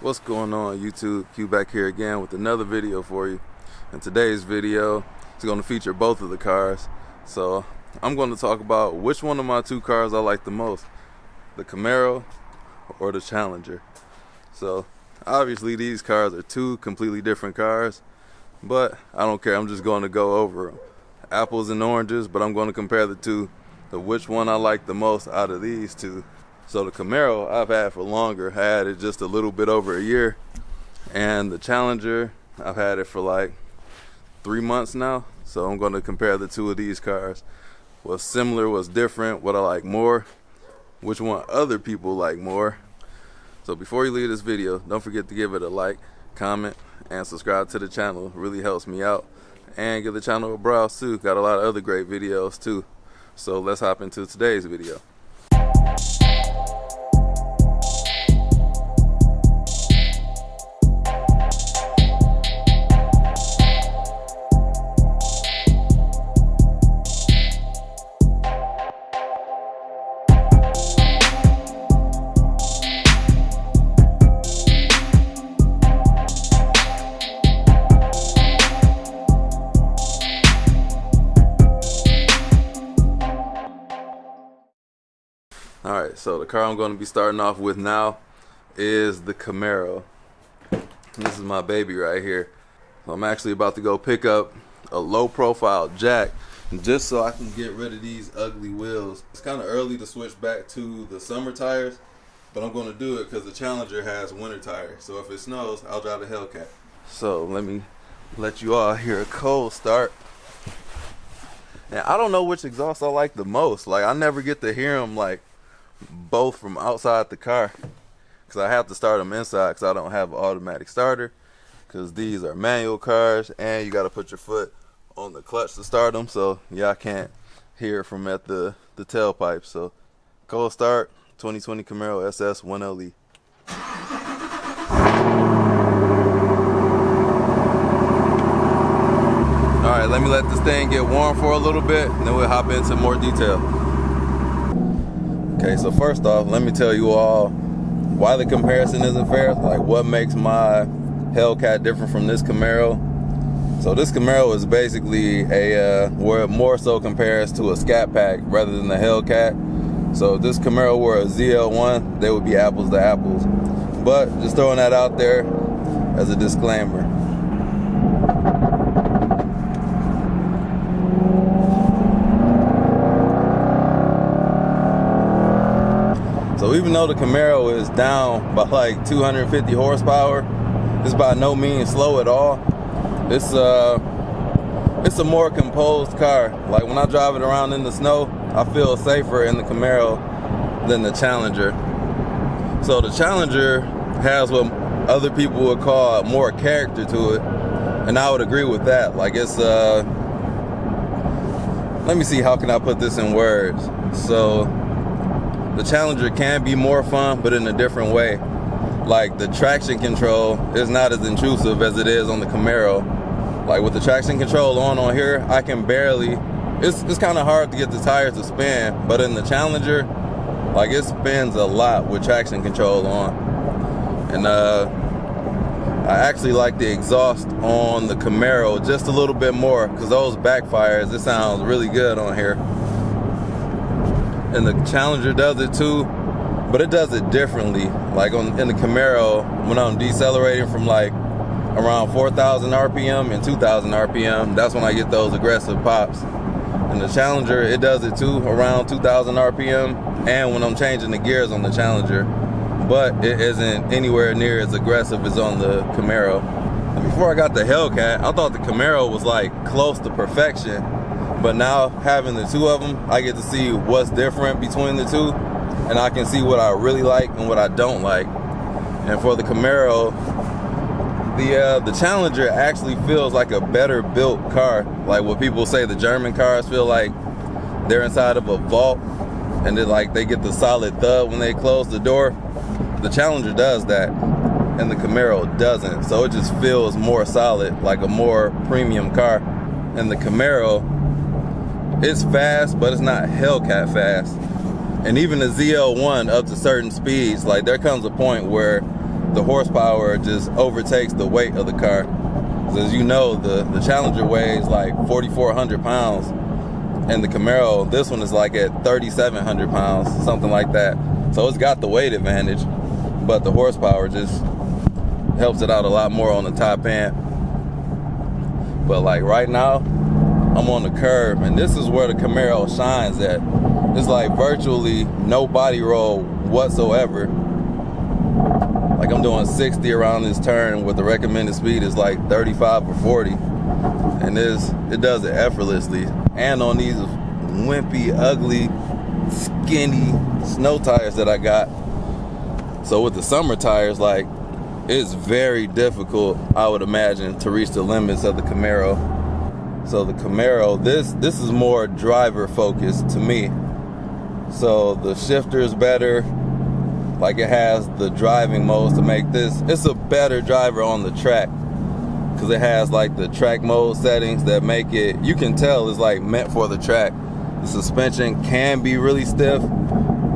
What's going on, YouTube? Q back here again with another video for you. And today's video is going to feature both of the cars. So I'm going to talk about which one of my two cars I like the most, the Camaro or the Challenger. So obviously these cars are two completely different cars, but I don't care. I'm just going to go over them. Apples and oranges, but I'm going to compare the two to which one I like the most out of these two. So the Camaro I've had for longer. I had it just a little bit over a year. And the Challenger, I've had it for like 3 months now. So I'm going to compare the two of these cars. What's similar, what's different, what I like more, which one other people like more. So before you leave this video, don't forget to give it a like, comment, and subscribe to the channel. It really helps me out. And give the channel a browse too. Got a lot of other great videos too. So let's hop into today's video. Alright, so the car I'm going to be starting off with now is the Camaro. This is my baby right here. So I'm actually about to go pick up a low profile jack just so I can get rid of these ugly wheels. It's kind of early to switch back to the summer tires, but I'm going to do it because the Challenger has winter tires. So if it snows, I'll drive the Hellcat. So let me let you all hear a cold start. And I don't know which exhaust I like the most. Like, I never get to hear them like both from outside the car, because I have to start them inside because I don't have an automatic starter, because these are manual cars and you got to put your foot on the clutch to start them. So yeah, I can't hear from at the tailpipe. So cold start, 2020 Camaro SS 1LE. Alright, let me let this thing get warm for a little bit and then we'll hop into more detail. Okay, so first off, let me tell you all why the comparison isn't fair. Like, what makes my Hellcat different from this Camaro. So this Camaro is basically where it more so compares to a Scat Pack rather than the Hellcat. So if this Camaro were a ZL1, they would be apples to apples. But just throwing that out there as a disclaimer. So even though the Camaro is down by like 250 horsepower, it's by no means slow at all. It's a more composed car. Like, when I drive it around in the snow, I feel safer in the Camaro than the Challenger. So the Challenger has what other people would call more character to it, and I would agree with that. Like, it's let me see, how can I put this in words? So the Challenger can be more fun, but in a different way. Like, the traction control is not as intrusive as it is on the Camaro. Like, with the traction control on here, I can barely, it's kind of hard to get the tires to spin, but in the Challenger, like, it spins a lot with traction control on. And I actually like the exhaust on the Camaro just a little bit more, because those backfires, it sounds really good on here. And the Challenger does it too, but it does it differently. Like, in the Camaro, when I'm decelerating from like around 4,000 RPM and 2,000 RPM, that's when I get those aggressive pops. And the Challenger, it does it too, around 2,000 RPM, and when I'm changing the gears on the Challenger, but it isn't anywhere near as aggressive as on the Camaro. And before I got the Hellcat, I thought the Camaro was like close to perfection. But now, having the two of them, I get to see what's different between the two, and I can see what I really like and what I don't like. And for the Camaro, the Challenger actually feels like a better built car. Like what people say, the German cars feel like they're inside of a vault, and they get the solid thud when they close the door. The Challenger does that, and the Camaro doesn't. So it just feels more solid, like a more premium car. And the Camaro, it's fast, but it's not Hellcat fast. And even the ZL1 up to certain speeds, like, there comes a point where the horsepower just overtakes the weight of the car. As you know, the Challenger weighs like 4,400 pounds, and the Camaro, this one is like at 3,700 pounds, something like that. So it's got the weight advantage, but the horsepower just helps it out a lot more on the top end. But like right now, I'm on the curb, and this is where the Camaro shines at. It's like virtually no body roll whatsoever. Like I'm doing 60 around this turn with the recommended speed is like 35 or 40. And it does it effortlessly. And on these wimpy, ugly, skinny snow tires that I got. So with the summer tires, like, it's very difficult, I would imagine, to reach the limits of the Camaro. So the Camaro, this is more driver focused to me. So the shifter is better. Like it has the driving modes to make this. It's a better driver on the track because it has like the track mode settings that make it, you can tell it's like meant for the track. The suspension can be really stiff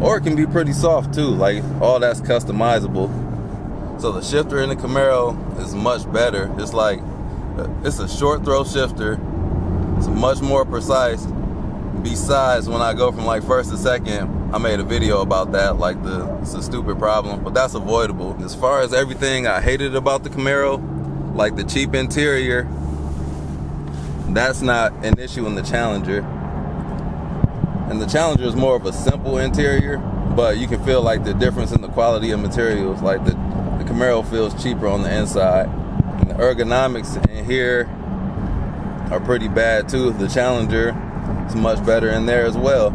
or it can be pretty soft too. Like all that's customizable. So the shifter in the Camaro is much better. It's like, it's a short throw shifter. It's much more precise. Besides, when I go from like first to second, I made a video about that, like it's a stupid problem, but that's avoidable. As far as everything I hated about the Camaro, like the cheap interior, that's not an issue in the Challenger. And the Challenger is more of a simple interior, but you can feel like the difference in the quality of materials. Like the Camaro feels cheaper on the inside. And the ergonomics in here are pretty bad too. The Challenger is much better in there as well.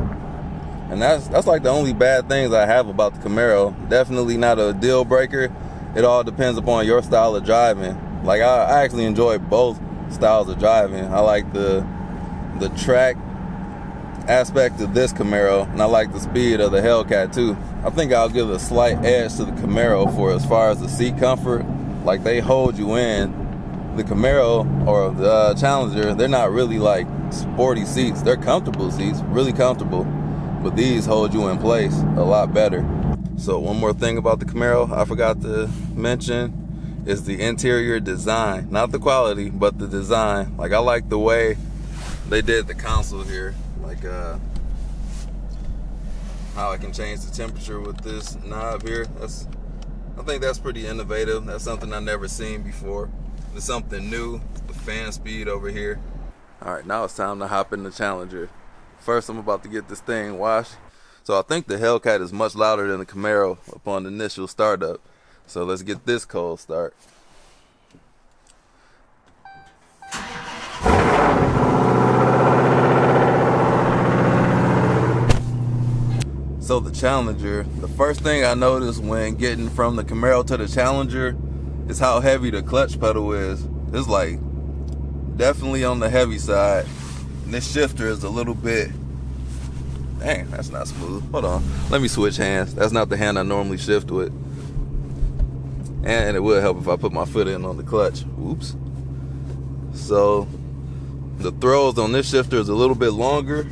And that's like the only bad things I have about the Camaro. Definitely not a deal breaker. It all depends upon your style of driving. Like I actually enjoy both styles of driving. I like the track aspect of this Camaro, and I like the speed of the Hellcat too. I think I'll give a slight edge to the Camaro for as far as the seat comfort. Like they hold you in. The Camaro or the Challenger, they're not really like sporty seats. They're comfortable seats, really comfortable. But these hold you in place a lot better. So one more thing about the Camaro I forgot to mention is the interior design. Not the quality, but the design. Like I like the way they did the console here. Like how I can change the temperature with this knob here. I think that's pretty innovative. That's something I've never seen before. It's something new. The fan speed over here. All right, now it's time to hop in the Challenger. First, I'm about to get this thing washed. So I think the Hellcat is much louder than the Camaro upon the initial startup. So let's get this cold start. So the Challenger, the first thing I noticed when getting from the Camaro to the Challenger is how heavy the clutch pedal is. It's like definitely on the heavy side. And this shifter is a little bit, dang, that's not smooth. Hold on, let me switch hands. That's not the hand I normally shift with. And it would help if I put my foot in on the clutch. Oops. So the throws on this shifter is a little bit longer,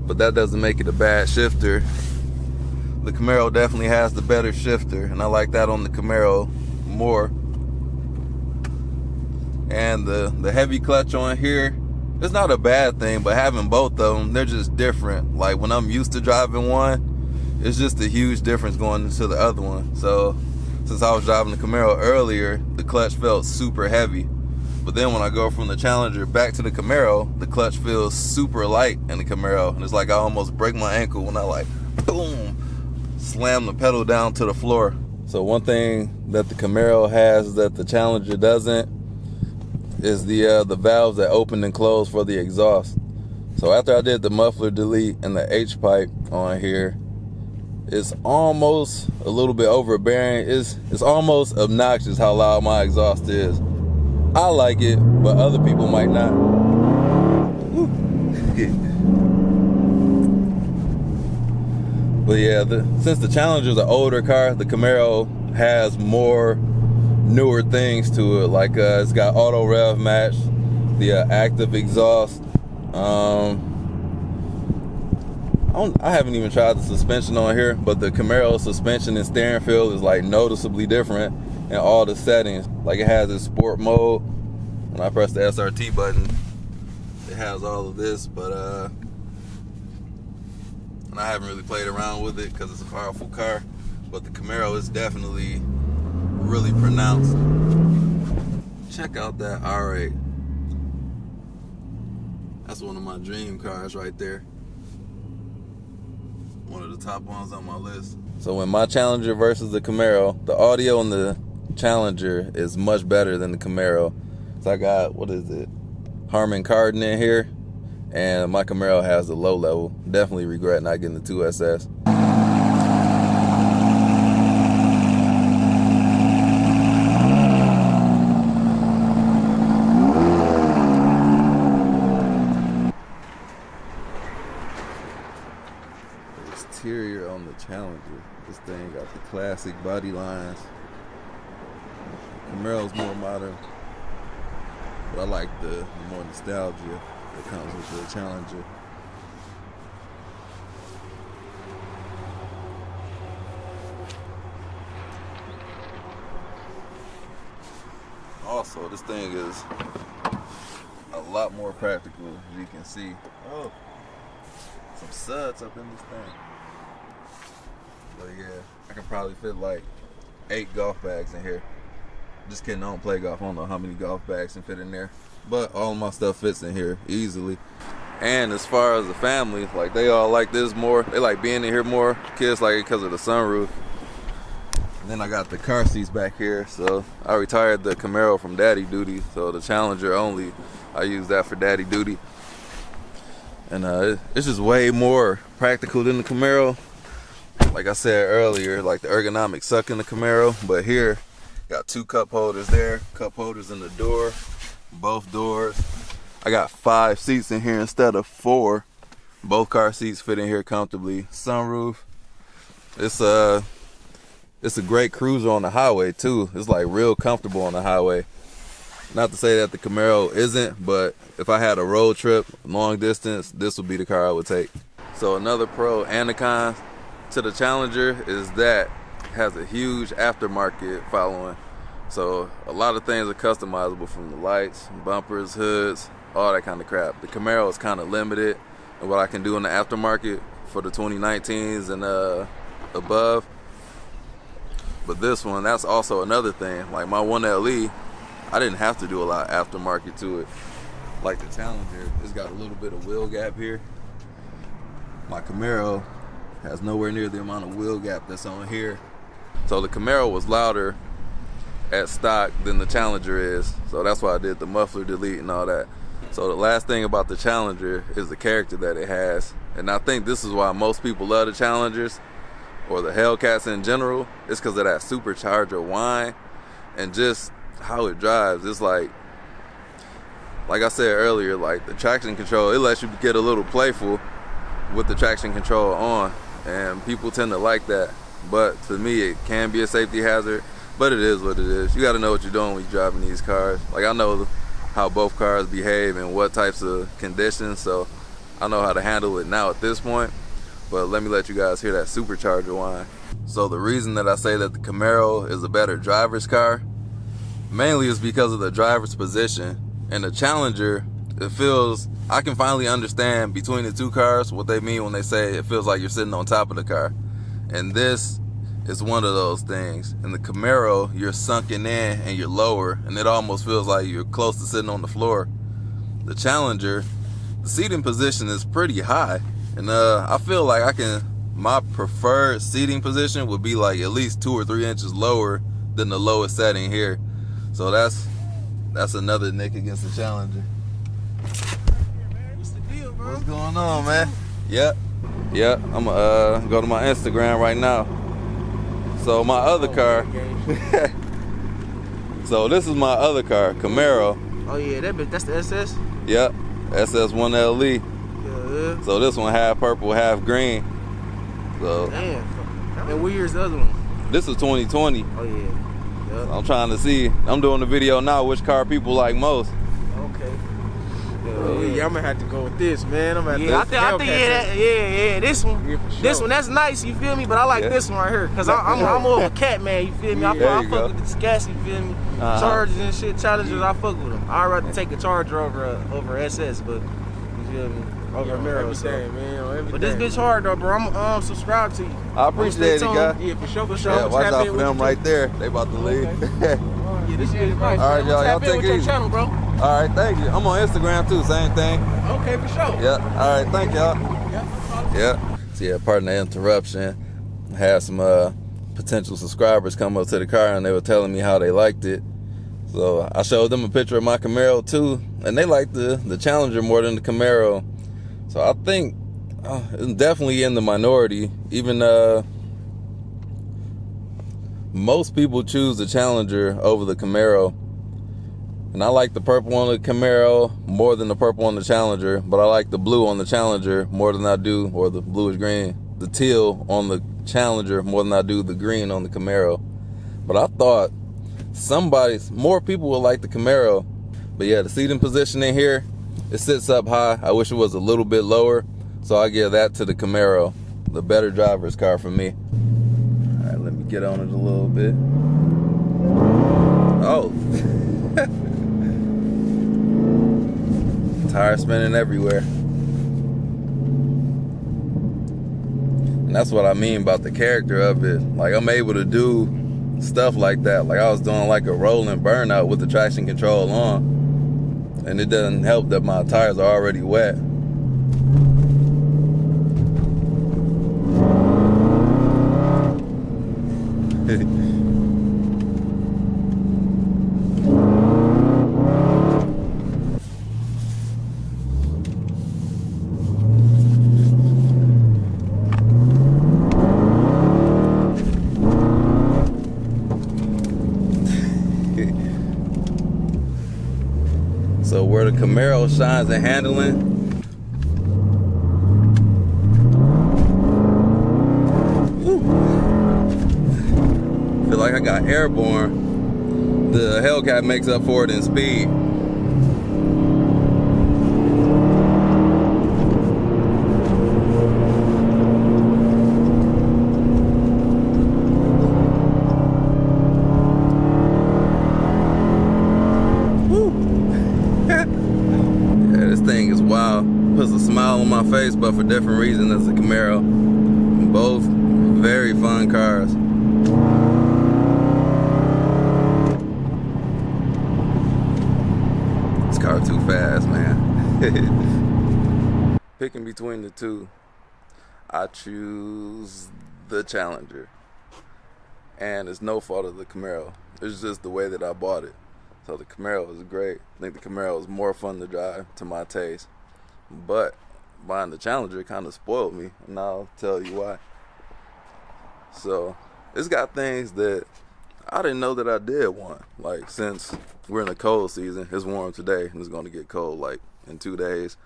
but that doesn't make it a bad shifter. The Camaro definitely has the better shifter, and I like that on the Camaro more. And the heavy clutch on here, it's not a bad thing, but having both of them, they're just different. Like when I'm used to driving one, it's just a huge difference going into the other one. So since I was driving the Camaro earlier, the clutch felt super heavy. But then when I go from the Challenger back to the Camaro, the clutch feels super light in the Camaro. And it's like I almost break my ankle when I like, boom, slam the pedal down to the floor. So one thing that the Camaro has that the Challenger doesn't is the valves that open and close for the exhaust. So after I did the muffler delete and the H pipe on here, it's almost a little bit overbearing. It's almost obnoxious how loud my exhaust is. I like it, but other people might not. But yeah, since the Challenger's an older car, the Camaro has more newer things to it. Like it's got auto rev match, the active exhaust. I haven't even tried the suspension on here, but the Camaro suspension and steering feel is like noticeably different in all the settings. Like it has its sport mode. When I press the SRT button, it has all of this, but and I haven't really played around with it because it's a powerful car. But the Camaro is definitely really pronounced. Check out that R8. That's one of my dream cars right there. One of the top ones on my list. So in my Challenger versus the Camaro, the audio on the Challenger is much better than the Camaro. So I got, what is it, Harman Kardon in here, and my Camaro has the low level. Definitely regret not getting the 2SS. Exterior on the Challenger. This thing got the classic body lines. Camaro's more modern, but I like the more nostalgia that comes with the Challenger. Also, this thing is a lot more practical, as you can see. Oh, some suds up in this thing. But yeah, I can probably fit like 8 golf bags in here. Just kidding, I don't play golf. I don't know how many golf bags can fit in there. But all of my stuff fits in here easily. And as far as the family, like they all like this more. They like being in here more. Kids like it because of the sunroof. And then I got the car seats back here. So I retired the Camaro from daddy duty. So the Challenger only, I use that for daddy duty. And it's just way more practical than the Camaro. Like I said earlier, like the ergonomics suck in the Camaro. But here, got 2 cup holders there. Cup holders in the door. Both doors. I got 5 seats in here instead of 4. Both car seats fit in here comfortably. Sunroof. It's a great cruiser on the highway too. It's like real comfortable on the highway. Not to say that the Camaro isn't, but if I had a road trip, long distance, this would be the car I would take. So another pro and a con to the Challenger is that it has a huge aftermarket following. So a lot of things are customizable, from the lights, bumpers, hoods, all that kind of crap. The Camaro is kind of limited in what I can do in the aftermarket for the 2019s and above. But this one, that's also another thing. Like my 1LE, I didn't have to do a lot of aftermarket to it. Like the Challenger, it's got a little bit of wheel gap here. My Camaro has nowhere near the amount of wheel gap that's on here. So the Camaro was louder at stock than the Challenger is. So that's why I did the muffler delete and all that. So the last thing about the Challenger is the character that it has. And I think this is why most people love the Challengers, or the Hellcats in general. It's because of that supercharger whine and just how it drives. It's like I said earlier, like the traction control, it lets you get a little playful with the traction control on, and people tend to like that. But to me, it can be a safety hazard, but it is what it is. You got to know what you're doing when you're driving these cars. Like I know how both cars behave and what types of conditions, so I know how to handle it now at this point. But let me let you guys hear that supercharger whine. So the reason that I say that the Camaro is a better driver's car mainly is because of the driver's position. And the Challenger, it feels, I can finally understand between the two cars what they mean when they say it feels like you're sitting on top of the car. And this is one of those things. In the Camaro, you're sunken in and you're lower, and it almost feels like you're close to sitting on the floor. The Challenger, the seating position is pretty high. And I feel like my preferred seating position would be like at least 2 or 3 inches lower than the lowest setting here. So that's another nick against the Challenger. What's the deal, bro? What's going on, man? Yep. I'm gonna go to my Instagram right now. So my other car. So this is my other car, Camaro. Oh yeah, that's the SS? Yep. SS1LE. Yeah. So this one half purple, half green. So Damn. And what year's the other one? This is 2020. Oh yeah. Yep. I'm trying to see. I'm doing the video now which car people like most. Okay. Yeah, I'm gonna have to go with this, man. I'm gonna have Yeah, I think this one. Yeah, for sure. This one, that's nice, you feel me? But I like this one right here, cause I'm more of a cat man, you feel me? I fuck with this gas, you feel me? Chargers and shit, Challengers, I fuck with them. I'd rather take a Charger over SS, but you feel me? Over Camaro, man. But this bitch hard though, bro. I'm subscribed to you. I appreciate it, guy. Yeah, for sure. Yeah, watch out for them right there. They about to leave. Yeah, this shit is nice. All right, y'all take it your easy. channel, bro. All right, thank you. I'm on Instagram too, same thing. Okay, for sure. Yeah. All right, thank y'all. Yeah. So yeah, pardon the interruption. I had some potential subscribers come up to the car and they were telling me how they liked it. So I showed them a picture of my Camaro too, and they liked the Challenger more than the Camaro. So I think it's definitely in the minority. Even most people choose the Challenger over the Camaro. And I like the purple on the Camaro more than the purple on the Challenger, but I like the blue on the Challenger more than I do, or the bluish green, the teal on the Challenger more than I do the green on the Camaro. But I thought more people would like the Camaro. But yeah, the seating position in here, it sits up high. I wish it was a little bit lower, so I give that to the Camaro, the better driver's car for me. All right, let me get on it a little bit. Oh. Tire spinning everywhere. And that's what I mean about the character of it. Like, I'm able to do stuff like that. Like, I was doing like a rolling burnout with the traction control on. And it doesn't help that my tires are already wet. So where the Camaro shines in handling, feel like I got airborne. The Hellcat makes up for it in speed. Puts a smile on my face, but for different reasons as the Camaro. Both very fun cars. This car too fast, man. Picking between the two, I choose the Challenger. And it's no fault of the Camaro. It's just the way that I bought it. So the Camaro is great. I think the Camaro is more fun to drive to my taste. But buying the Challenger kind of spoiled me, and I'll tell you why. So it's got things that I didn't know that I did want. Like, since we're in the cold season, it's warm today and it's going to get cold like in 2 days.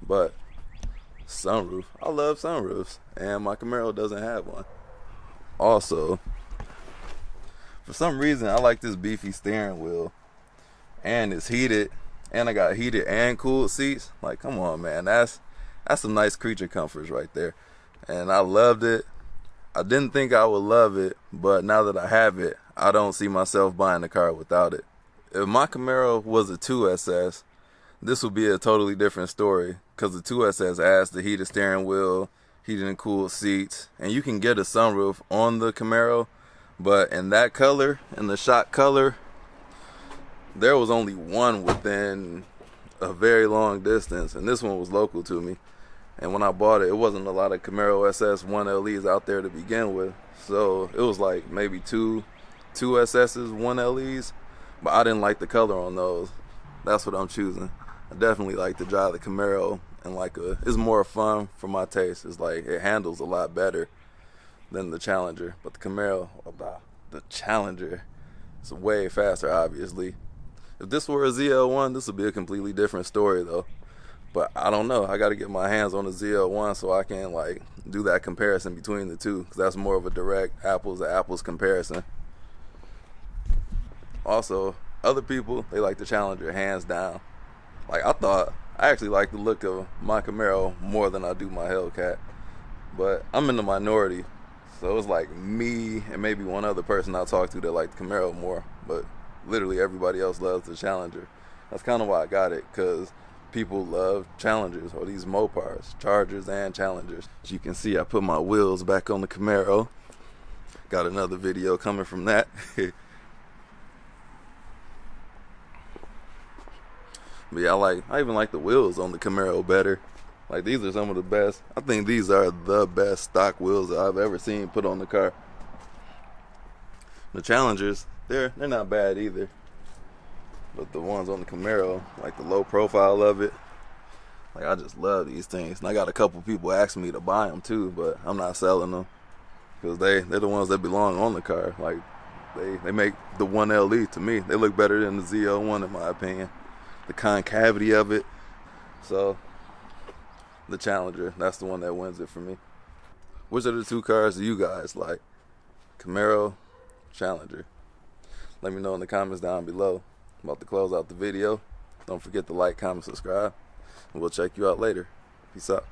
But sunroof, I love sunroofs, and my Camaro doesn't have one. Also, for some reason, I like this beefy steering wheel, and it's heated. And I got heated and cooled seats. Like, come on, man. That's some nice creature comforts right there. And I loved it. I didn't think I would love it, but now that I have it, I don't see myself buying a car without it. If my Camaro was a 2SS, this would be a totally different story, because the 2SS has the heated steering wheel, heated and cooled seats, and you can get a sunroof on the Camaro, but in that color, in the shot color, there was only one within a very long distance, and this one was local to me. And when I bought it, it wasn't a lot of Camaro SS 1LEs out there to begin with. So it was like maybe two SSs, 1LEs, but I didn't like the color on those. That's what I'm choosing. I definitely like to drive the Camaro, and it's more fun for my taste. It's like it handles a lot better than the Challenger. But the Camaro, the Challenger, is way faster, obviously. If this were a ZL1, this would be a completely different story, though. But I don't know. I got to get my hands on the ZL1 so I can do that comparison between the two, because that's more of a direct apples to apples comparison. Also, other people, they like the Challenger hands down. I I actually like the look of my Camaro more than I do my Hellcat. But I'm in the minority, so it's like me and maybe one other person I talk to that like the Camaro more. But literally everybody else loves the Challenger. That's kind of why I got it, because people love Challengers, or these Mopars, Chargers and Challengers. As you can see, I put my wheels back on the Camaro. Got another video coming from that. But yeah, I even like the wheels on the Camaro better. Like, these are some of the best. I think these are the best stock wheels that I've ever seen put on the car. The Challengers, they're not bad either. But the ones on the Camaro, like the low profile of it, like, I just love these things. And I got a couple people asking me to buy them too, but I'm not selling them. Because they're the ones that belong on the car. Like, they make the 1LE, to me, they look better than the ZL1 in my opinion. The concavity of it. So, the Challenger, that's the one that wins it for me. Which of the two cars do you guys like? Camaro, Challenger? Let me know in the comments down below. I'm about to close out the video. Don't forget to like, comment, subscribe, and we'll check you out later. Peace out.